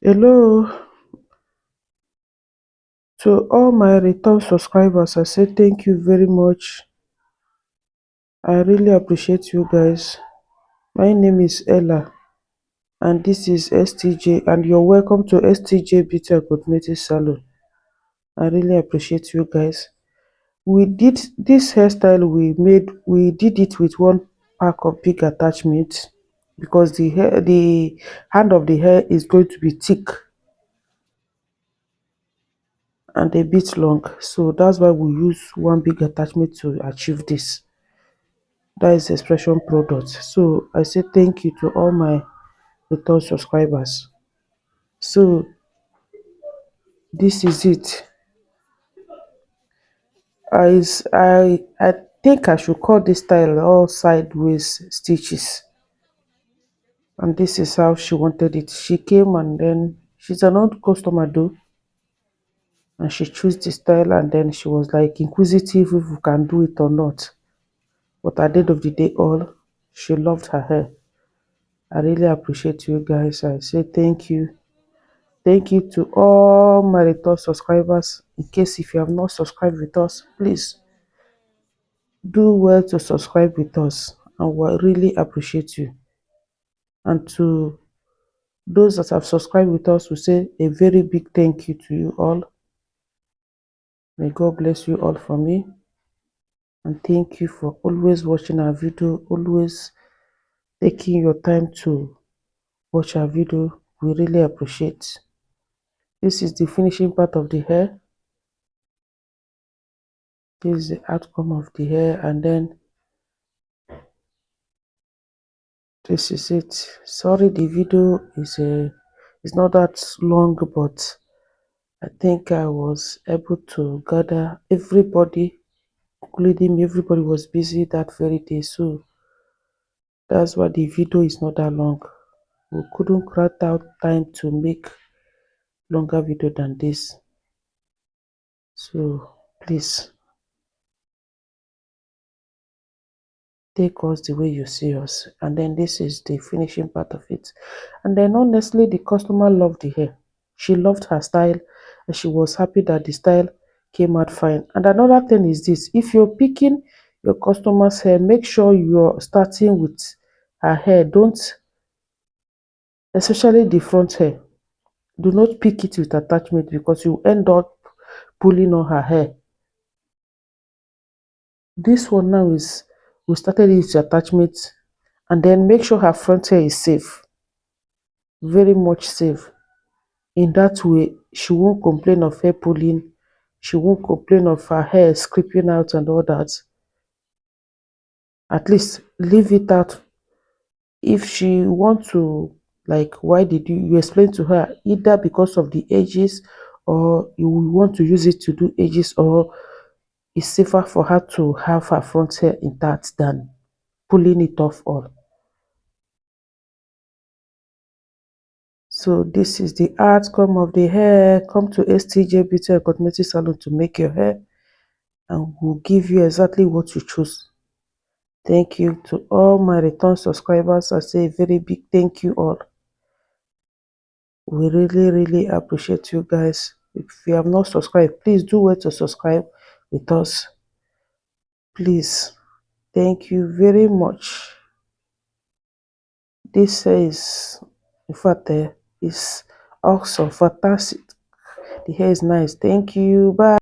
Hello to all my return subscribers. I say thank you very much. I really appreciate you guys. My name is Ella and this is STJ, and you're welcome to STJ Beauty and Cosmetic Salon. I really appreciate you guys. We did this hairstyle we did it with one pack of big attachments because the hand of the hair is going to be thick and a bit long, so that's why we use one big attachment to achieve this. That is expression product. So I say thank you to all my return subscribers. So this is it. I think I should call this style all sideways stitches, and this is how she wanted it. She came and then she's an old customer though, and she chose the style, and then she was like inquisitive if we can do it or not. But at the end of the day, all she loved her hair. I really appreciate you guys. I say thank you. Thank you to all my return subscribers. In case if you have not subscribed with us, please do well to subscribe with us, and we really appreciate you. And to those that have subscribed with us, we say a very big thank you to you all. May God bless you all for me, and thank you for always watching our video, always taking your time to watch our video. We really appreciate. This is the finishing part of the hair. This is the outcome of the hair, and then this is it. Sorry the video is not that long, but I think I was able to gather everybody, including me. Everybody was busy that very day, so that's why the video is not that long. We couldn't cut out time to make longer video than this, so please take us the way you see us. And then this is the finishing part of it. And then honestly, the customer loved the hair. She loved her style, and she was happy that the style came out fine. And another thing is this: if you're picking your customer's hair, make sure you're starting with her hair. Don't, especially the front hair, do not pick it with attachment, because you end up pulling on her hair. This one now is, we started it with attachment, and then make sure her front hair is safe, very much safe. In that way, she won't complain of hair pulling, she won't complain of her hair scraping out and all that. At least leave it out. If she want to, like, why did you explain to her, either because of the edges, or you want to use it to do edges, or it's safer for her to have her front hair intact than pulling it off all. So this is the outcome of the hair. Come to STJ Beauty and Cosmetic Salon to make your hair, and we'll give you exactly what you choose. Thank you to all my return subscribers. I say a very big thank you all. We really appreciate you guys. If you have not subscribed, please do well to subscribe with us. Please. Thank you very much. This is, in fact, is awesome, fantastic. The hair is nice. Thank you. Bye.